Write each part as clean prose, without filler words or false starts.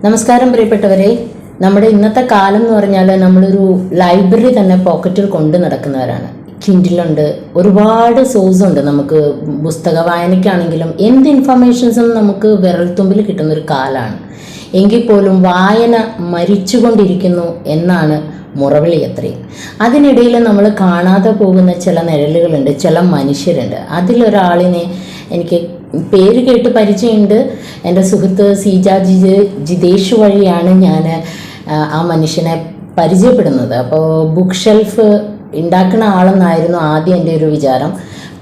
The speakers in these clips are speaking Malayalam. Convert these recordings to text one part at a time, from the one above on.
നമസ്കാരം പ്രിയപ്പെട്ടവരെ. നമ്മുടെ ഇന്നത്തെ കാലം എന്ന് പറഞ്ഞാൽ നമ്മളൊരു ലൈബ്രറി തന്നെ പോക്കറ്റിൽ കൊണ്ട് നടക്കുന്നവരാണ്. കിൻഡിലുണ്ട്, ഒരുപാട് സോഴ്സ് ഉണ്ട്. നമുക്ക് പുസ്തക വായനയ്ക്കാണെങ്കിലും എന്ത് ഇൻഫർമേഷൻസും നമുക്ക് വിരൽത്തുമ്പിൽ കിട്ടുന്നൊരു കാലമാണ്. എങ്കിൽ പോലും വായന മരിച്ചുകൊണ്ടിരിക്കുന്നു എന്നാണ് മുറവിളി അത്രയും. അതിനിടയിൽ നമ്മൾ കാണാതെ പോകുന്ന ചില നിഴലുകളുണ്ട്, ചില മനുഷ്യരുണ്ട്. അതിലൊരാളിനെ എനിക്ക് പേര് കേട്ട് പരിചയമുണ്ട്. എൻ്റെ സുഹൃത്ത് ജിതേഷ് വഴിയാണ് ഞാൻ ആ മനുഷ്യനെ പരിചയപ്പെടുന്നത്. അപ്പോൾ ബുക്ക് ഷെൽഫ് ഉണ്ടാക്കുന്ന ആളെന്നായിരുന്നു ആദ്യം എൻ്റെ ഒരു വിചാരം.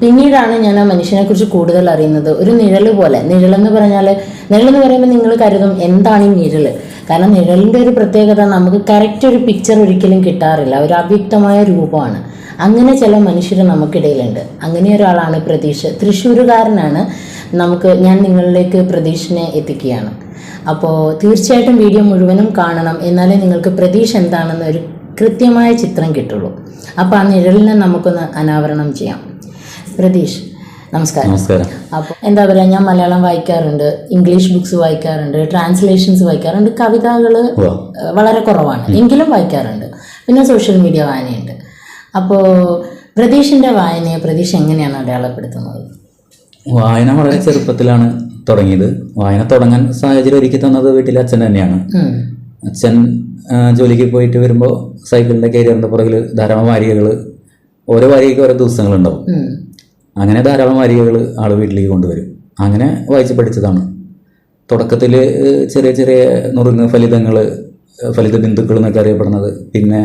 പിന്നീടാണ് ഞാൻ ആ മനുഷ്യനെക്കുറിച്ച് കൂടുതൽ അറിയുന്നത്. ഒരു നിഴൽ പോലെ. നിഴലെന്ന് പറയുമ്പോൾ നിങ്ങൾ കരുതും എന്താണ് ഈ നിഴൽ? കാരണം നിഴലിൻ്റെ ഒരു പ്രത്യേകത, നമുക്ക് കറക്റ്റ് ഒരു പിക്ചർ ഒരിക്കലും കിട്ടാറില്ല, ഒരു അവ്യക്തമായ രൂപമാണ്. അങ്ങനെ ചില മനുഷ്യർ നമുക്കിടയിലുണ്ട്. അങ്ങനെ ഒരാളാണ് പ്രതീഷ്. തൃശ്ശൂരുകാരനാണ്. ഞാൻ നിങ്ങളിലേക്ക് പ്രതീഷിനെ എത്തിക്കുകയാണ്. അപ്പോൾ തീർച്ചയായിട്ടും വീഡിയോ മുഴുവനും കാണണം, എന്നാലേ നിങ്ങൾക്ക് പ്രതീഷ് എന്താണെന്ന് ഒരു കൃത്യമായ ചിത്രം കിട്ടുള്ളൂ. അപ്പോൾ ആ നിഴലിനെ നമുക്കൊന്ന് അനാവരണം ചെയ്യാം. പ്രതീഷ്, നമസ്കാരം. അപ്പോൾ എന്താ പറയുക, ഞാൻ മലയാളം വായിക്കാറുണ്ട്, ഇംഗ്ലീഷ് ബുക്സ് വായിക്കാറുണ്ട്, ട്രാൻസ്ലേഷൻസ് വായിക്കാറുണ്ട്, കവിതകൾ വളരെ കുറവാണ് എങ്കിലും വായിക്കാറുണ്ട്, പിന്നെ സോഷ്യൽ മീഡിയ വായനയുണ്ട്. അപ്പോൾ പ്രതീഷിൻ്റെ വായനയെ പ്രതീഷ് എങ്ങനെയാണ് അടയാളപ്പെടുത്തുന്നത്? വായന വളരെ ചെറുപ്പത്തിലാണ് തുടങ്ങിയത്. വായന തുടങ്ങാൻ സാഹചര്യം ഒരുക്കി തന്നത് വീട്ടിലെ അച്ഛൻ തന്നെയാണ്. അച്ഛൻ ജോലിക്ക് പോയിട്ട് വരുമ്പോൾ സൈക്കിളിൻ്റെ കരിയറിൻ്റെ പുറകിൽ ധാരാളം വാരികകൾ, ഓരോ വാരികയ്ക്ക് ഓരോ ദിവസങ്ങളുണ്ടാവും. അങ്ങനെ ധാരാളം വാരികകൾ ആൾ വീട്ടിലേക്ക് കൊണ്ടുവരും. അങ്ങനെ വായിച്ച് പഠിച്ചതാണ്. തുടക്കത്തിൽ ചെറിയ ചെറിയ നുറുങ്ങ് ഫലിത ബിന്ദുക്കൾ എന്നൊക്കെ അറിയപ്പെടുന്നത്, പിന്നെ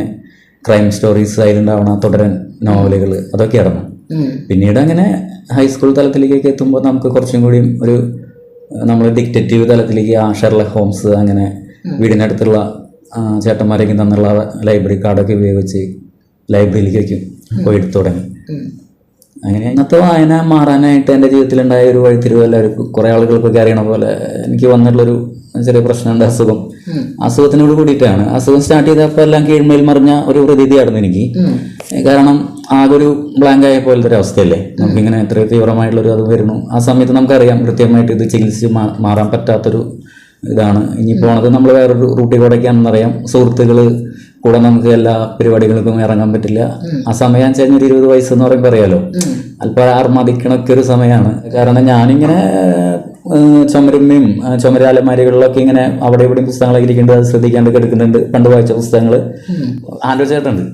ക്രൈം സ്റ്റോറീസ്, അതിലുണ്ടാവണ തുടരൻ നോവലുകൾ, അതൊക്കെ ആയിരുന്നു. പിന്നീട് അങ്ങനെ ഹൈസ്കൂൾ തലത്തിലേക്കൊക്കെ എത്തുമ്പോൾ നമുക്ക് കുറച്ചും കൂടിയും നമ്മൾ ഡിക്റ്റേറ്റീവ് തലത്തിലേക്ക് ഷെർലക് ഹോംസ്, അങ്ങനെ വീടിനടുത്തുള്ള ചേട്ടന്മാരേക്കും തന്നുള്ള ലൈബ്രറി കാർഡൊക്കെ ഉപയോഗിച്ച് ലൈബ്രറിയിലേക്കൊക്കെ പോയി എടുത്തു തുടങ്ങി. അങ്ങനെ ഇന്നത്തെ വായന മാറാനായിട്ട് എൻ്റെ ജീവിതത്തിലുണ്ടായ ഒരു വഴിത്തിരിവ് എല്ലാവർക്കും, കുറേ ആളുകൾക്കൊക്കെ അറിയണ പോലെ എനിക്ക് വന്നിട്ടുള്ളൊരു ചെറിയ പ്രശ്നമുണ്ട്, അസുഖം. അസുഖത്തിനോട് കൂടിയിട്ടാണ്. അസുഖം സ്റ്റാർട്ട് ചെയ്തപ്പോൾ എല്ലാം കീഴ്മേൽ മറിഞ്ഞ ഒരു പ്രതീതിയായിരുന്നു എനിക്ക്. കാരണം ആകെ ഒരു ബ്ലാങ്ക് ആയ പോലത്തെ ഒരു അവസ്ഥയല്ലേ, നമുക്കിങ്ങനെ എത്രയോ തീവ്രമായിട്ടുള്ളൊരു അത് വരുന്നു. ആ സമയത്ത് നമുക്കറിയാം കൃത്യമായിട്ട് ഇത് ചികിത്സിച്ച് മാറാൻ പറ്റാത്തൊരു ഇതാണ്. ഇനി പോണത് നമ്മൾ വേറൊരു റൂട്ടിൽ കൂടെയൊക്കെയാണെന്നറിയാം. സുഹൃത്തുക്കൾ കൂടെ നമുക്ക് എല്ലാ പരിപാടികൾക്കും ഇറങ്ങാൻ പറ്റില്ല. ആ സമയം കഴിഞ്ഞൊരു 20 വയസ്സ് എന്ന് പറയുമ്പോൾ അറിയാലോ, അല്പം ആർമാദിക്കണൊക്കെ ഒരു സമയമാണ്. കാരണം ഞാനിങ്ങനെ ചുമരുമ്മയും ചുമരാലമാരികളിലൊക്കെ ഇങ്ങനെ അവിടെ ഇവിടെയും പുസ്തകങ്ങളൊക്കെ ഇരിക്കേണ്ടത്, അത് ശ്രദ്ധിക്കാണ്ട് കിടക്കുന്നുണ്ട്. പണ്ട് വായിച്ച പുസ്തകങ്ങൾ. ആലോചേട്ടുണ്ട്,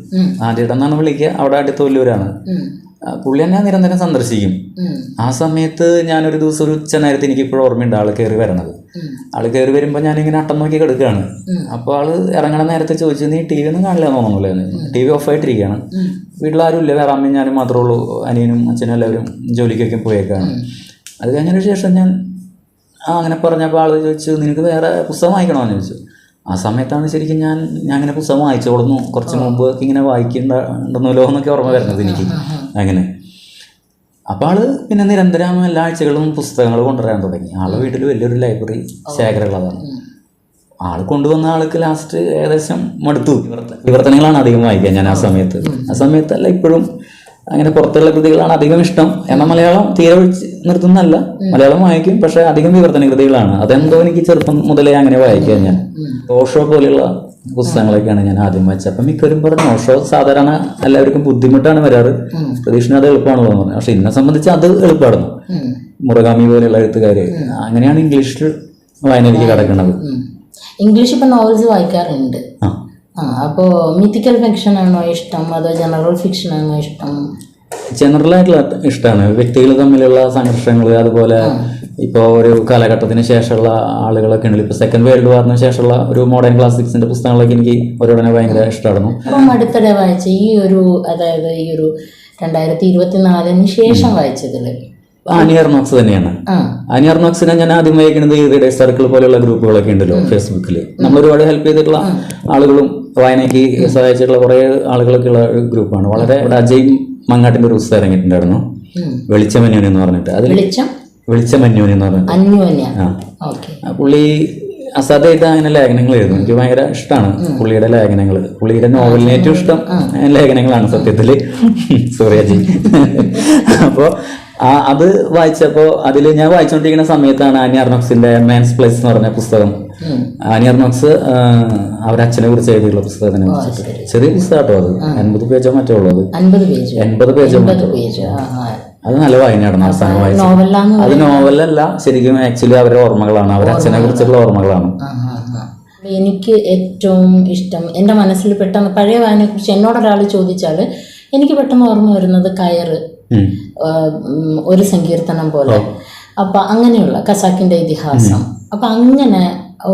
ആദ്യേട്ടൻ എന്നാണ് വിളിക്കുക, അവിടെ അടുത്ത വല്ലൂരാണ്. പുള്ളി എന്നെ നിരന്തരം സന്ദർശിക്കും. ആ സമയത്ത് ഞാനൊരു ദിവസം ഒരു ഉച്ച നേരത്തെ, എനിക്ക് ഇപ്പോഴും ഓർമ്മയുണ്ട് ആള് കയറി വരണത്. ആള് കയറി വരുമ്പോൾ ഞാനിങ്ങനെ അട്ടം നോക്കി കിടക്കുകയാണ്. അപ്പോൾ ആള് ഇറങ്ങണ നേരത്തെ ചോദിച്ചു, നീ ടി വി ഒന്നും കാണില്ല തോന്നുന്നില്ലേ? T V ഓഫായിട്ടിരിക്കുകയാണ്. വീട്ടിലാരും ഇല്ല, വേറെ അമ്മയും ഞാനും മാത്രമേ ഉള്ളൂ. അനിയനും അച്ഛനും എല്ലാവരും ജോലിക്കൊക്കെ പോയേക്കാണ്. അത് കഴിഞ്ഞതിന് ശേഷം ഞാൻ അങ്ങനെ പറഞ്ഞപ്പോൾ ആള് ചോദിച്ചു, നിനക്ക് വേറെ പുസ്തകം വായിക്കണമെന്ന് ചോദിച്ചു. ആ സമയത്താണ് ശരിക്കും ഞാൻ അങ്ങനെ പുസ്തകം വായിച്ചോളുന്നു. കുറച്ച് മുമ്പ് ഇങ്ങനെ വായിക്കണ്ടെന്നല്ലോ എന്നൊക്കെ ഓർമ്മ വരുന്നത് എനിക്ക്. അങ്ങനെ അപ്പോൾ ആള് പിന്നെ നിരന്തരം എല്ലാ ആഴ്ചകളും പുസ്തകങ്ങൾ കൊണ്ടുവരാൻ തുടങ്ങി. ആളെ വീട്ടിൽ വലിയൊരു ലൈബ്രറി ശേഖരമുള്ളതാണ്. ആള് കൊണ്ടുവന്ന ആൾക്ക് ലാസ്റ്റ് ഏകദേശം മടുത്തു. വിവർത്തനങ്ങളാണ് അധികം വായിക്കുക ഞാൻ ആ സമയത്തല്ല, ഇപ്പോഴും അങ്ങനെ പുറത്തുള്ള കൃതികളാണ് അധികം ഇഷ്ടം. എന്നാൽ മലയാളം തീരെ ഒഴിച്ച് നിർത്തുന്നല്ല, മലയാളം വായിക്കും, പക്ഷെ അധികം വിവർത്തന കൃതികളാണ്. അതെന്തോ എനിക്ക് ചെറുപ്പം മുതലേ അങ്ങനെ വായിക്കുക. ഞാൻ ഓഷോ പോലെയുള്ള പുസ്തകങ്ങളൊക്കെയാണ് ഞാൻ ആദ്യം വായിച്ചത്. അപ്പം മിക്കവരും പറഞ്ഞു ഓഷോ സാധാരണ എല്ലാവർക്കും ബുദ്ധിമുട്ടാണ് വരാറ്, പ്രതീക്ഷിന് അത് എളുപ്പമാണല്ലോ എന്ന് പറഞ്ഞു. പക്ഷെ എന്നെ സംബന്ധിച്ച് അത് എളുപ്പമായിരുന്നു. മുറഗാമി പോലെയുള്ള എഴുത്തുകാര്. അങ്ങനെയാണ് ഇംഗ്ലീഷിൽ വായനയിലേക്ക് കടക്കുന്നത്. ഇംഗ്ലീഷ് ഇപ്പം നോവൽസ് വായിക്കാറുണ്ട്. അപ്പോൾ മിത്തിക്കൽ ഫിക്ഷൻ ആണോ ഇഷ്ടം, അതോ ജനറൽ ഫിക്ഷൻ ആണോ ഇഷ്ടം? ജനറൽ ആയിട്ടുള്ള ഇഷ്ടമാണ്. വ്യക്തികൾ തമ്മിലുള്ള സംഘർഷങ്ങൾ, അതുപോലെ ഇപ്പോൾ ഒരു കാലഘട്ടത്തിന് ശേഷമുള്ള ആളുകളൊക്കെ ഉണ്ടല്ലോ. ഇപ്പോൾ സെക്കൻഡ് വേൾഡ് വാറിന് ശേഷമുള്ള ഒരു മോഡേൺ ക്ലാസിക്സിന്റെ പുസ്തകങ്ങളൊക്കെ എനിക്ക് ഓരോടനെ ഭയങ്കര ഇഷ്ടമായിരുന്നു. അപ്പം അടുത്തിടെ വായിച്ച ഈ ഒരു 2024 ശേഷം വായിച്ചതിൽ ആനി അർണോക്സ് തന്നെയാണ്. ആനി അർണോക്സിനെ ഞാൻ ആദ്യം വായിക്കുന്നത് ഈ റീഡേഴ്സ് സർക്കിൾ പോലെയുള്ള ഗ്രൂപ്പുകളൊക്കെ ഉണ്ടല്ലോ ഫേസ്ബുക്കിൽ. നമ്മൾ ഒരുപാട് ഹെൽപ്പ് ചെയ്തിട്ടുള്ള ആളുകളും വായനയ്ക്ക് സഹായിച്ചിട്ടുള്ള കുറേ ആളുകളൊക്കെ ഉള്ള ഒരു ഗ്രൂപ്പാണ്. വളരെ അജയ് മങ്ങാട്ടിന്റെ ഒരു പുസ്തകം ഇറങ്ങിയിട്ടുണ്ടായിരുന്നു, വെളിച്ചമന്യോനി എന്ന് പറഞ്ഞിട്ട്. അതിൽ വെളിച്ചമന്യോനി എന്ന് പറഞ്ഞിട്ട് പുള്ളി അസാധായിട്ട് അങ്ങനെ ലേഖനങ്ങൾ എഴുതും. എനിക്ക് ഭയങ്കര ഇഷ്ടമാണ് പുള്ളിയുടെ ലേഖനങ്ങൾ. പുള്ളിയുടെ നോവലിന് ഏറ്റവും ഇഷ്ടം ലേഖനങ്ങളാണ് സത്യത്തില്. സൂര്യാജി. അപ്പോൾ അത് വായിച്ചപ്പോൾ അതിൽ ഞാൻ വായിച്ചുകൊണ്ടിരിക്കുന്ന സമയത്താണ് ആനി അർണോക്സിന്റെ മാൻസ് പ്ലേസ് എന്ന് പറഞ്ഞ പുസ്തകം ആനി അർണോക്സ് അവരച്ഛനെ കുറിച്ച് എഴുതിയുള്ള പുസ്തകത്തിനെ കുറിച്ചിട്ട്. ചെറിയ പുസ്തകം കേട്ടോ, അത് 50 പേജോ മറ്റോ ഉള്ളത്, 80 പേജോ മറ്റോ. അത് നല്ല വായനയാണ്. അവസാനം വായിച്ചത് അത് നോവലല്ല, ശരിക്കും ആക്ച്വലി അവരുടെ ഓർമ്മകളാണ്, അവരച്ഛനെ കുറിച്ചുള്ള ഓർമ്മകളാണ്. എനിക്ക് ഏറ്റവും ഇഷ്ടം എൻ്റെ മനസ്സിൽ പെട്ടെന്ന് പഴയ വായനയെക്കുറിച്ച് എന്നോടൊരാൾ ചോദിച്ചാൽ എനിക്ക് പെട്ടെന്ന് ഓർമ്മ വരുന്നത് കയറ്, ഒരു സങ്കീർത്തനം പോലെ, അപ്പം അങ്ങനെയുള്ള ഖസാക്കിൻ്റെ ഇതിഹാസം. അപ്പം അങ്ങനെ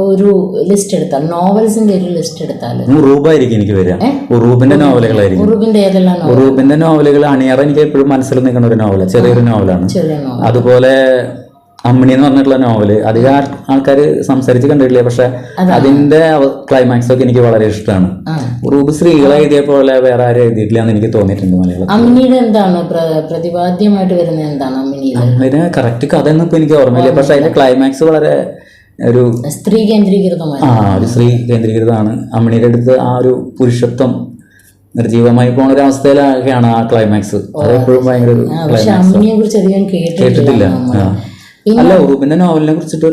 ഒരു ലിസ്റ്റ് എടുത്താൽ, നോവൽസിന്റെ ഒരു ലിസ്റ്റ് എടുത്താൽ ഉറൂബായിരിക്കും എനിക്ക് വരിക. ഉറൂബിന്റെ നോവലുകളായിരിക്കും. ഉറൂബിന്റെ ഏതെല്ലാം നോവൽ? ഉറൂബിന്റെ നോവലുകൾ അണിയറ എനിക്ക് എപ്പോഴും മനസ്സിൽ നിൽക്കുന്ന ഒരു നോവല്, ചെറിയൊരു നോവലാണ്. അതുപോലെ അമ്മിണി എന്ന് പറഞ്ഞിട്ടുള്ള നോവല് അധികം ആൾക്കാർ സംസാരിച്ച് കണ്ടിട്ടില്ല, പക്ഷെ അതിന്റെ ക്ലൈമാക്സ് ഒക്കെ എനിക്ക് വളരെ ഇഷ്ടമാണ്. ഉറൂബ് സ്ത്രീകളെ എഴുതിയ പോലെ വേറെ ആരും എഴുതിയിട്ടില്ല എന്ന് എനിക്ക് തോന്നിയിട്ടുണ്ട് മലയാളം. അമ്മിണിയുടെ എന്താണ് പ്രതിപാദ്യമായിട്ട് വരുന്നത്? എന്താണ് അതിന് കറക്റ്റ് കഥ ഒന്നും ഇപ്പൊ എനിക്ക് ഓർമ്മയില്ല, പക്ഷെ അതിന്റെ ക്ലൈമാക്സ് വളരെ ഒരു സ്ത്രീ കേന്ദ്രീകൃതമാണ്. ഒരു സ്ത്രീ കേന്ദ്രീകൃതമാണ്. അമ്മിണിയുടെ അടുത്ത് ആ ഒരു പുരുഷത്വം നിർജീവമായി പോണ ഒരു അവസ്ഥയിലൊക്കെയാണ് ആ ക്ലൈമാക്സ്. അതെപ്പോഴും ഭയങ്കര കേട്ടിട്ടില്ല. അല്ല, ഉറൂബിന്റെ നോവലിനെ കുറിച്ചിട്ട്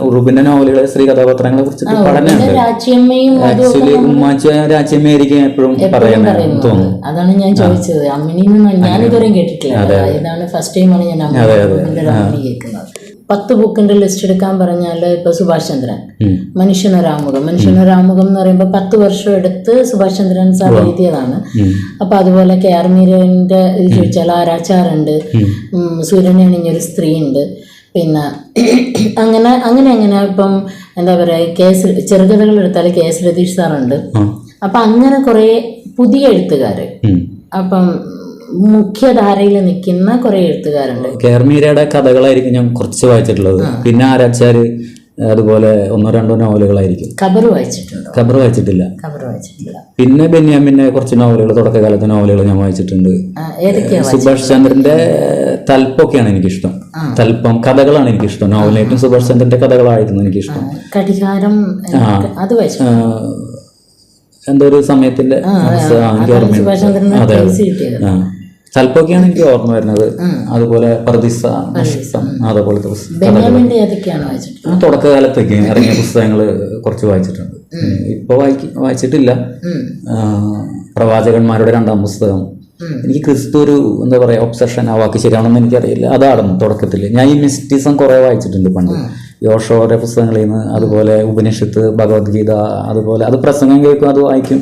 ഉറൂബിന്റെ നോവലുകളെ സ്ത്രീ കഥാപാത്രങ്ങളെ കുറിച്ചിട്ട് പഠനമുണ്ട്. ആക്ച്വലി ഉമ്മാച്ച രാജ്യമ്മയായിരിക്കും എപ്പോഴും പറയുന്നത് തോന്നുന്നു. അതാണ് ഞാൻ ചോദിച്ചത്. അമ്മിനിന്ന് ഞാൻ ഇതുവരെയും കേട്ടിട്ടില്ല. ഇതാണ് ഫസ്റ്റ് ടൈമാണ് ഞാൻ അമ്മിനി കേൾക്കുന്നത്. 10 ബുക്കിന്റെ ലിസ്റ്റ് എടുക്കാൻ പറഞ്ഞാൽ ഇപ്പൊ സുഭാഷ് ചന്ദ്രൻ മനുഷ്യനൊരാമുഖം എന്ന് പറയുമ്പോൾ 10 വർഷം എടുത്ത് സുഭാഷ് ചന്ദ്രൻ സാർ എഴുതിയതാണ്. അപ്പൊ അതുപോലെ KR മീരന്റെ ഇത് ചോദിച്ചാൽ ആരാച്ചാറുണ്ട്, സൂര്യനെ അണിഞ്ഞൊരു സ്ത്രീ ഉണ്ട്. പിന്നെ അങ്ങനെ ഇപ്പം എന്താ പറയാ, ചെറുകഥകൾ എടുത്താൽ KS രതീഷ് സാറുണ്ട്. അപ്പൊ അങ്ങനെ കുറെ പുതിയ എഴുത്തുകാര്, അപ്പം മുഖ്യധാരയിൽ നിൽക്കുന്ന കുറെ എഴുത്തുകാരുണ്ട്. KR മീരയുടെ കഥകളായിരിക്കും ഞാൻ കുറച്ച് വായിച്ചിട്ടുള്ളത്. പിന്നെ ആരാച്ചാര്, അതുപോലെ 1-2 നോവലുകളായിരിക്കും. ഖബർ വായിച്ചിട്ടുണ്ടോ? ഖബർ വായിച്ചിട്ടില്ല. പിന്നെ ബെന്യാമിന്റെ കുറച്ച് നോവലുകൾ, തുടക്കകാലത്തെ നോവലുകൾ ഞാൻ വായിച്ചിട്ടുണ്ട്. സുഭാഷ് ചന്ദ്രന്റെ തൽപ്പൊക്കെയാണ് എനിക്കിഷ്ടം. തൽപ്പം കഥകളാണ് എനിക്കിഷ്ടം. നോവലായിട്ടും സുഭാഷ് ചന്ദ്രന്റെ കഥകളായിരുന്നു എനിക്കിഷ്ടം. കടികാരം അത് എന്തോ ഒരു സമയത്തിന്റെ തൽപ്പൊക്കെയാണ് എനിക്ക് ഓർമ്മ വരുന്നത്. അതുപോലെ അതുപോലത്തെ തുടക്കകാലത്തൊക്കെ ഇറങ്ങിയ പുസ്തകങ്ങൾ കുറച്ച് വായിച്ചിട്ടുണ്ട്. ഇപ്പൊ വായിച്ചിട്ടില്ല. പ്രവാചകന്മാരുടെ 2ാം പുസ്തകം. എനിക്ക് ക്രിസ്തു ഒരു എന്താ പറയാ ഒബ്സഷൻ, ആ വാക്ക് ശരിയാണെന്ന് എനിക്കറിയില്ല, അതായിരുന്നു തുടക്കത്തിൽ. ഞാൻ ഈ മിസ്റ്റിസം കുറെ വായിച്ചിട്ടുണ്ട് പണ്ട്, യോഷോയുടെ പുസ്തകങ്ങളിൽ നിന്ന്. അതുപോലെ ഉപനിഷത്ത്, ഭഗവത്ഗീത, അതുപോലെ അത് പ്രസംഗം കേൾക്കും, അത് വായിക്കും.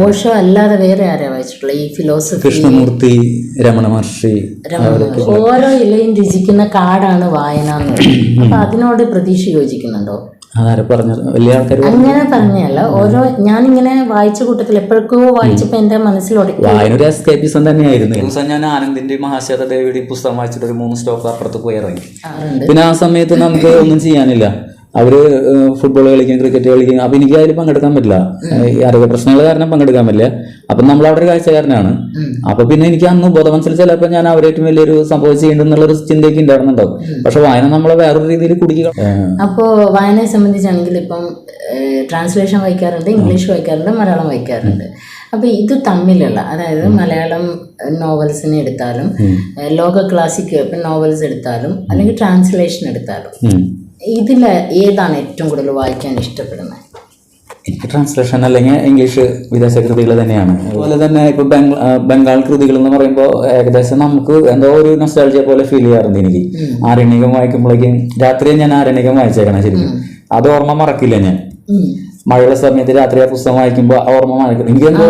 ഓഷോ അല്ലാതെ വേറെ ആരാ വായിച്ചിട്ടുള്ള ഈ ഫിലോസഫി? കൃഷ്ണമൂർത്തി, രമണ മഹർഷി. ഓരോ ഇലയും രുചിക്കുന്ന കാടാണ് വായന എന്ന്. അപ്പൊ അതിനോട് പ്രതീക്ഷ യോജിക്കുന്നുണ്ടോ? വലിയ ആൾക്കാർ അങ്ങനെ പറഞ്ഞല്ല, ഓരോ ഞാനിങ്ങനെ വായിച്ച കൂട്ടത്തിൽ എപ്പോഴൊക്കെ വായിച്ചപ്പോ എന്റെ മനസ്സിലോടെ വായനൊരു എസ്കേപ്പിസം തന്നെയായിരുന്നു. ദിവസം ഞാൻ ആനന്ദിന്റെ മഹാശ്വേത ദേവിയുടെ പുസ്തകം വായിച്ചിട്ട് ഒരു 3 സ്റ്റോപ്പ് അപ്പുറത്ത് പോയി ഇറങ്ങി. പിന്നെ ആ സമയത്ത് നമുക്ക് ഒന്നും ചെയ്യാനില്ല. അവര് ഫുട്ബോൾ കളിക്കും, ക്രിക്കറ്റ് കളിക്കും. അപ്പൊ എനിക്ക് അതിൽ പങ്കെടുക്കാൻ പറ്റില്ല, ഈ ആരോഗ്യ പ്രശ്നങ്ങൾ കാരണം പങ്കെടുക്കാൻ പറ്റില്ല. അപ്പൊ നമ്മൾ അവിടെ ഒരു കാഴ്ചക്കാരനാണ്. അപ്പൊ പിന്നെ എനിക്ക് അന്ന് ബോധമനസ്സിൽ ചിലപ്പോൾ ഞാൻ അവരേറ്റവും വലിയൊരു സംഭവം ചെയ്യേണ്ടെന്നുള്ളൊരു ചിന്തയൊക്കെ ഉണ്ടായിരുന്നുണ്ടാവും. പക്ഷെ വായന നമ്മളെ വേറൊരു രീതിയിൽ കുടിക്കുക. അപ്പോൾ വായനയെ സംബന്ധിച്ചാണെങ്കിൽ ഇപ്പം ട്രാൻസ്ലേഷൻ വായിക്കാറുണ്ട്, ഇംഗ്ലീഷ് വായിക്കാറുണ്ട്, മലയാളം വായിക്കാറുണ്ട്. അപ്പൊ ഇത് തമ്മിലുള്ള, അതായത് മലയാളം നോവൽസിനെ എടുത്താലും, ലോക ക്ലാസിക് നോവൽസ് എടുത്താലും, അല്ലെങ്കിൽ ട്രാൻസ്ലേഷൻ എടുത്താലും, ഇതിൽ ഏതാണ് ഏറ്റവും കൂടുതൽ വായിക്കാൻ ഇഷ്ടപ്പെടുന്നത്? എനിക്ക് ട്രാൻസ്ലേഷൻ അല്ലെങ്കിൽ ഇംഗ്ലീഷ് വിദേശ കൃതികൾ തന്നെയാണ്. അതുപോലെ തന്നെ ഇപ്പൊ ബംഗാൾ കൃതികൾ എന്ന് പറയുമ്പോൾ ഏകദേശം നമുക്ക് എന്തോ ഒരു നൊസ്റ്റാൾജിയ പോലെ ഫീൽ ചെയ്യാറുണ്ട്. എനിക്ക് ആരണ്യകം വായിക്കുമ്പോഴേക്കും രാത്രി ഞാൻ ആരണ്യകം വായിച്ചേക്കണം. ശരിക്കും അത് ഓർമ്മ മറക്കില്ല. ഞാൻ മഴയുള്ള സമയത്ത് രാത്രി ആ പുസ്തകം വായിക്കുമ്പോൾ ഓർമ്മ മറക്കും. എനിക്കെന്തോ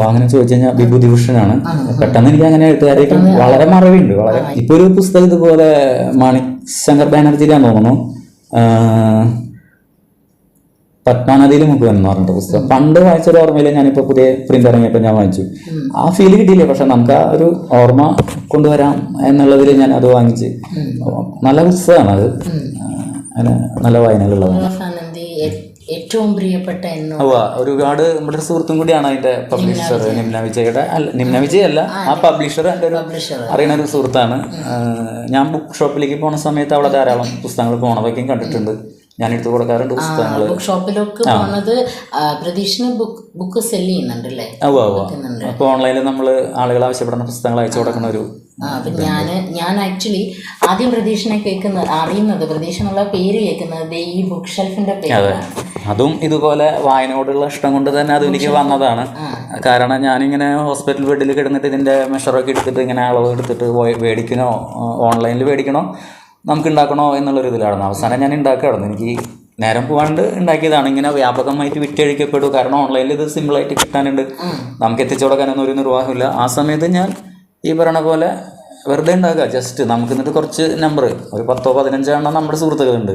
അങ്ങനെ ചോദിച്ചു കഴിഞ്ഞാൽ വിഭൂതിഭൂഷണാണ്. പെട്ടെന്ന് എനിക്ക് അങ്ങനെ എഴുത്തുകാരേക്കും വളരെ മറവിയുണ്ട്. വളരെ ഇപ്പൊ ഒരു പുസ്തകം ഇതുപോലെ മാണിക് ശങ്കർ ബാനർജിയിലാന്ന് തോന്നുന്നു, പത്മാനദിയിൽ മുഖം എന്ന് പറഞ്ഞിട്ട് പുസ്തകം. പണ്ട് വായിച്ചൊരു ഓർമ്മയില്ല, ഞാനിപ്പോ പുതിയ പ്രിന്റ് ഇറങ്ങിയപ്പോൾ ഞാൻ വായിച്ചു. ആ ഫീല് കിട്ടിയില്ല, പക്ഷെ നമുക്ക് ആ ഒരു ഓർമ്മ കൊണ്ടുവരാം എന്നുള്ളതിൽ ഞാൻ അത് വാങ്ങിച്ച്. നല്ല പുസ്തകമാണ് അത്, നല്ല വായനകളുള്ളതാണ്. ഏറ്റവും പ്രിയപ്പെട്ട ഒരുപാട് നമ്മുടെ സുഹൃത്തും കൂടിയാണ് അതിന്റെ പബ്ലിഷർ, നിമ്ന വിജയുടെ. നിമ്ന വിജയ് അല്ല, ആ പബ്ലിഷർ എൻ്റെ ഒരു അറിയുന്ന ഒരു സുഹൃത്താണ്. ഞാൻ ബുക്ക് ഷോപ്പിലേക്ക് പോണ സമയത്ത് അവിടെ ധാരാളം പുസ്തകങ്ങൾ പോണതൊക്കെയും കണ്ടിട്ടുണ്ട്. ഞാൻ എടുത്തു കൊടുക്കാറുണ്ട് പുസ്തകങ്ങൾ. ബുക്ക് ഷോപ്പിലൊക്കെ പോണത് പ്രതീക്ഷിന് ബുക്ക് സെല് ചെയ്യുന്നുണ്ടല്ലേ? അപ്പോൾ ഓൺലൈനിൽ നമ്മൾ ആളുകൾ ആവശ്യപ്പെടുന്ന പുസ്തകങ്ങൾ അയച്ചു കൊടുക്കുന്ന ഒരു അപ്പൊ ഞാൻ ആക്ച്വലി ആദ്യം പ്രതീക്ഷനെ അറിയുന്നത് പ്രതീക്ഷ എന്നുള്ള പേര് കേൾക്കുന്നത് ഈ ബുക്ക് ഷെൽഫിന്റെ പേര്. അതും ഇതുപോലെ വായനയോടുള്ള ഇഷ്ടം കൊണ്ട് തന്നെ അത് എനിക്ക് വന്നതാണ്. കാരണം ഞാനിങ്ങനെ ഹോസ്പിറ്റൽ ബെഡിൽ കിടന്നിട്ട് ഇതിന്റെ മെഷറൊക്കെ എടുത്തിട്ട് ഇങ്ങനെ അളവ് എടുത്തിട്ട് മേടിക്കണോ ഓൺലൈനിൽ മേടിക്കണോ നമുക്ക് ഉണ്ടാക്കണോ എന്നുള്ളൊരു ഇതിലായിരുന്നു. അവസാനം ഞാൻ ഉണ്ടാക്കുകയായിരുന്നു. എനിക്ക് നേരം പോകാണ്ട് ഉണ്ടാക്കിയതാണ്. ഇങ്ങനെ വ്യാപകമായിട്ട് വിറ്റഴിക്കപ്പെടും. കാരണം ഓൺലൈനിൽ ഇത് സിമ്പിളായിട്ട് കിട്ടാനുണ്ട്, നമുക്ക് എത്തിച്ചു കൊടുക്കാനൊന്നും ഒരു നിർവാഹമില്ല. ആ സമയത്ത് ഞാൻ ഈ പറയണ പോലെ വെറുതെ ഉണ്ടാക്കുക. ജസ്റ്റ് നമുക്ക് എന്നിട്ട് കുറച്ച് നമ്പർ ഒരു 10-15 നമ്മുടെ സുഹൃത്തുക്കളുണ്ട്,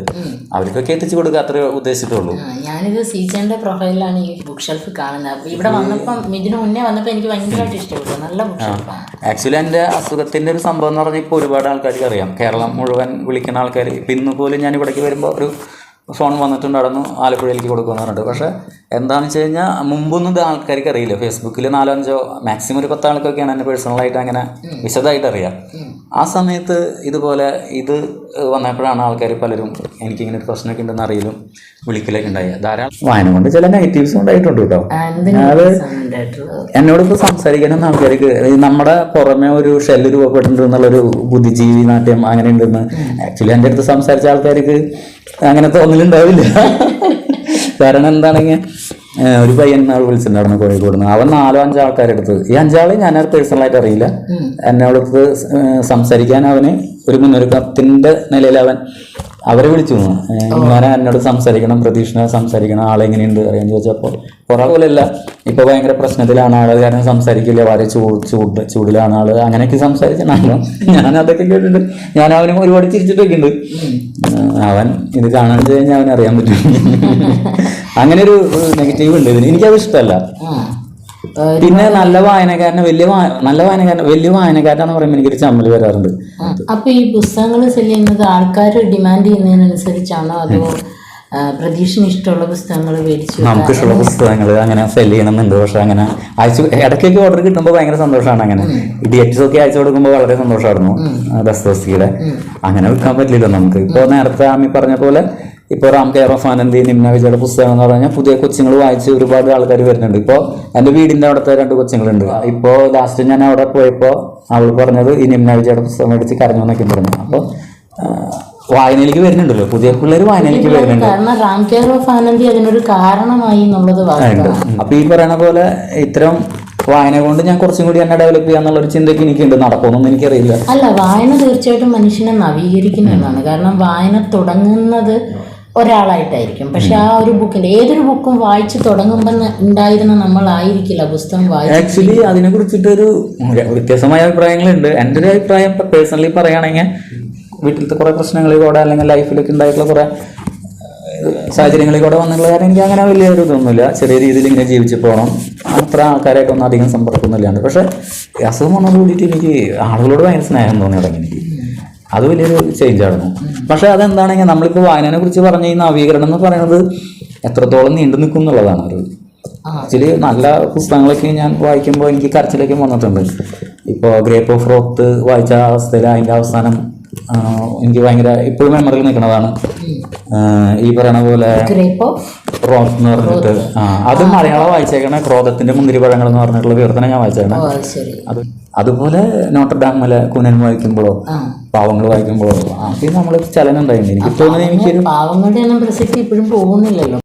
അവർക്കൊക്കെ എത്തിച്ചു കൊടുക്കുക, അത്രേ ഉദ്ദേശിച്ചിട്ടുള്ളൂ. ഞാനിത് സീച്ചേന്റെ പ്രൊഫൈലിലാണ് ഈ ബുക്ക് ഷെൽഫ് കാണുന്നത്. അപ്പോൾ ഇവിടെ വന്നപ്പം ഇതിന് മുന്നേ വന്നപ്പോൾ എനിക്ക് ഭയങ്കരമായിട്ട് ഇഷ്ടപ്പെട്ടു. നല്ല ബുക്ക് ഷെൽഫാണ്. ആക്ച്വലി എൻ്റെ അസുഖത്തിൻ്റെ ഒരു സംഭവം എന്ന് പറഞ്ഞാൽ ഇപ്പോൾ ഒരുപാട് ആൾക്കാർക്ക് അറിയാം. കേരളം മുഴുവൻ വിളിക്കുന്ന ആൾക്കാർ. ഇപ്പം ഇന്ന് പോലും ഞാൻ ഇവിടേക്ക് വരുമ്പോൾ ഒരു ഫോൺ വന്നിട്ടുണ്ടായിരുന്നു, ആലപ്പുഴയിലേക്ക് കൊടുക്കുമെന്ന് പറഞ്ഞിട്ട്. പക്ഷേ എന്താണെന്ന് വെച്ച് കഴിഞ്ഞാൽ മുമ്പൊന്നും ഇത് ആൾക്കാർക്ക് അറിയില്ല. ഫേസ്ബുക്കിൽ 4-5 മാക്സിമം ഒരു 10 ആൾക്കൊക്കെയാണ് എന്നെ പേഴ്സണലായിട്ട് അങ്ങനെ വിശദമായിട്ട് അറിയാം. ആ സമയത്ത് ഇതുപോലെ ഇത് വന്നപ്പോഴാണ് ആൾക്കാർ പലരും എനിക്കിങ്ങനെ ഒരു പ്രശ്നമൊക്കെ ഉണ്ടെന്ന് അറിയലും വിളിക്കലൊക്കെ ഉണ്ടായി. ധാരാളം വായന കൊണ്ട് ചില നെഗറ്റീവ്സ് ഉണ്ടായിട്ടുണ്ട് കേട്ടോ. അത് എന്നോടിപ്പോൾ സംസാരിക്കാനൊന്നും ആൾക്കാർക്ക് നമ്മുടെ പുറമെ ഒരു ഷെല്ല് രൂപപ്പെട്ടിട്ടുണ്ട് എന്നുള്ളൊരു ബുദ്ധിജീവി നാട്യം അങ്ങനെ ഉണ്ടെന്ന് ആക്ച്വലി എൻ്റെ അടുത്ത് സംസാരിച്ച ആൾക്കാർക്ക് അങ്ങനെ തോന്നലുണ്ടാവില്ല. കാരണം എന്താണെങ്കിൽ ഒരു പയ്യൻ നാൾ വിളിച്ചിട്ടുണ്ടായിരുന്നു കോഴിക്കോട് നിന്ന്. അവൻ 4-5 ആൾക്കാരെടുത്ത്, ഈ 5 ആളെ ഞാൻ പേഴ്സണലായിട്ട് അറിയില്ല, എന്നോടടുത്ത് സംസാരിക്കാൻ അവന് ഒരു മുന്നൊരുക്കത്തിൻ്റെ നിലയിൽ അവരെ വിളിച്ചു. ഇങ്ങനെ എന്നോട് സംസാരിക്കണം, പ്രതീക്ഷ സംസാരിക്കണം, ആളെങ്ങനെയുണ്ട് അറിയാന്ന് ചോദിച്ചപ്പോൾ കുറെ പോലെയല്ല, ഇപ്പൊ ഭയങ്കര പ്രശ്നത്തിലാണ് ആള്, കാരണം സംസാരിക്കില്ല, വളരെ ചൂടിലാണ് ആള്, അങ്ങനെയൊക്കെ സംസാരിച്ചാണല്ലോ. ഞാൻ അതൊക്കെ കേട്ടിട്ട് ഞാൻ അവനും ഒരുപാട് ചിരിച്ചിട്ടൊക്കെ ഉണ്ട്. അവൻ ഇത് കാണാൻ കഴിഞ്ഞാൽ അവൻ അറിയാൻ പറ്റും. അങ്ങനെ ഒരു നെഗറ്റീവ് ഉണ്ട് ഇതിന്, എനിക്കത് ഇഷ്ടമല്ല. പിന്നെ നല്ല വായനക്കാരനെ വലിയ വായനക്കാരനാന്ന് പറയുമ്പോൾ എനിക്കൊരു ചമ്മൽ വരാറുണ്ട്. അപ്പൊ ഈ പുസ്തകങ്ങൾ സെല് ചെയ്യുന്നത് ആൾക്കാർ ഡിമാൻഡ് ചെയ്യുന്നതിനനുസരിച്ചാണോ അതോ പ്രതീക്ഷന് ഇഷ്ടമുള്ള പുസ്തകങ്ങൾ മേടിച്ചു? നമുക്ക് ഇഷ്ടമുള്ള പുസ്തകങ്ങൾ അങ്ങനെ സെല് ചെയ്യണമെന്നുണ്ട്. പക്ഷെ അങ്ങനെ ഇടയ്ക്കൊക്കെ ഓർഡർ കിട്ടുമ്പോൾ ഭയങ്കര സന്തോഷമാണ്. അങ്ങനെ ഇഡിയറ്റ്സ് ഒക്കെ അയച്ചു കൊടുക്കുമ്പോൾ വളരെ സന്തോഷമായിരുന്നു. ദസ്തോസ്കിയുടെ അങ്ങനെ വിൽക്കാൻ പറ്റില്ലല്ലോ നമുക്ക്. ഇപ്പോൾ നേരത്തെ ആമി പറഞ്ഞ പോലെ ഇപ്പോൾ റാം കെയർ ഓഫ് ആനന്ദി, നിമ്ന വിജയുടെ പുസ്തകം എന്ന് പറഞ്ഞാൽ പുതിയ കൊച്ചുങ്ങൾ വായിച്ച് ഒരുപാട് ആൾക്കാർ വരുന്നുണ്ട്. ഇപ്പോൾ എൻ്റെ വീടിൻ്റെ അവിടുത്തെ 2 കൊച്ചുങ്ങളുണ്ട്. ഇപ്പോൾ ലാസ്റ്റ് ഞാൻ അവിടെ പോയപ്പോൾ അവൾ പറഞ്ഞത് ഈ നിമ്ന വിജയുടെ പുസ്തകം മേടിച്ച് കരഞ്ഞു എന്നൊക്കെ പറഞ്ഞു. അപ്പോൾ വായനയിലേക്ക് വരുന്നുണ്ടല്ലോ, പുതിയ പിള്ളേർ വായനയിലേക്ക് വരുന്നുണ്ട്. കാരണം റാം കെയർ ഓഫ് ആനന്ദി അതിനൊരു കാരണമായി എന്നുള്ളത്. അപ്പൊ ഈ പറയുന്ന പോലെ ഇത്തരം വായന കൊണ്ട് ഞാൻ കുറച്ചും കൂടി എന്നെ ഡെവലപ്പ് ചെയ്യാന്നുള്ളൊരു ചിന്തയ്ക്ക് എനിക്കുണ്ട്. നടക്കുമെന്നൊന്നും എനിക്കറിയില്ല. അല്ല, വായന തീർച്ചയായിട്ടും മനുഷ്യനെ നവീകരിക്കുന്നതാണ്. കാരണം വായന തുടങ്ങുന്നത് ഒരാളായിട്ടായിരിക്കും. പക്ഷെ ആ ഒരു ബുക്കിന്റെ ഏതൊരു ബുക്കും വായിച്ചു തുടങ്ങുമ്പോൾ ഉണ്ടായിരുന്ന നമ്മളായിരിക്കില്ല പുസ്തകം വായിച്ചു. ആക്ച്വലി അതിനെ കുറിച്ചിട്ടൊരു വ്യത്യസ്തമായ അഭിപ്രായങ്ങളുണ്ട്. എൻ്റെ ഒരു അഭിപ്രായം പേഴ്സണലി പറയുകയാണെങ്കിൽ വീട്ടിലത്തെ കുറെ പ്രശ്നങ്ങളിൽ കൂടെ അല്ലെങ്കിൽ ലൈഫിലൊക്കെ ഉണ്ടായിട്ടുള്ള കുറെ സാഹചര്യങ്ങളിൽ കൂടെ വന്നുള്ള കാര്യം എനിക്ക് അങ്ങനെ വലിയൊരു ഇതൊന്നുമില്ല. ചെറിയ രീതിയിൽ ഇങ്ങനെ ജീവിച്ചു പോകണം, അത്ര ആൾക്കാരായിട്ടൊന്നും അധികം സമ്പർക്കമൊന്നുമില്ലാണ്ട്. പക്ഷെ അസുഖം വന്നത് കൂടിയിട്ട് എനിക്ക് ആളുകളോട് ഭയങ്കര സ്നേഹം തോന്നി തുടങ്ങി. എനിക്ക് അത് വലിയൊരു ചേഞ്ച് ആയിരുന്നു. പക്ഷെ അതെന്താണെങ്കിൽ നമ്മളിപ്പോൾ വായനയെ കുറിച്ച് പറഞ്ഞ ഈ നവീകരണം എന്ന് പറയുന്നത് എത്രത്തോളം നീണ്ടു നിൽക്കും എന്നുള്ളതാണ്. ഒരു ആക്ച്വലി നല്ല പുസ്തകങ്ങളൊക്കെ ഞാൻ വായിക്കുമ്പോൾ എനിക്ക് കരച്ചിലൊക്കെ വന്നിട്ടുണ്ട്. ഇപ്പോൾ ഗ്രേപ്പ് ഓഫ് റോത്ത് വായിച്ച അവസ്ഥയിൽ അതിൻ്റെ അവസാനം എനിക്ക് ഭയങ്കര ഇപ്പോഴും മെമ്മറിയിൽ നിൽക്കുന്നതാണ്. ഈ പറയണ പോലെ റോത്ത് എന്ന് പറഞ്ഞിട്ട് അത് മലയാളം വായിച്ചേക്കണ ക്രോധത്തിന്റെ മുന്തിരിപ്പഴങ്ങൾ എന്ന് പറഞ്ഞിട്ടുള്ള വിവർത്തനം ഞാൻ വായിച്ചേക്കണേ. അതുപോലെ നോട്ടർഡാമിലെ കുനൻ വായിക്കുമ്പോഴോ പാവങ്ങൾ വായിക്കുമ്പോഴോ അത് നമ്മൾ ചലനം ഉണ്ടായിരുന്നു. എനിക്ക് തോന്നുന്നത് എനിക്കൊരു പാവങ്ങളുടെ പ്രസക്തി ഇപ്പോഴും പോകുന്നില്ലല്ലോ.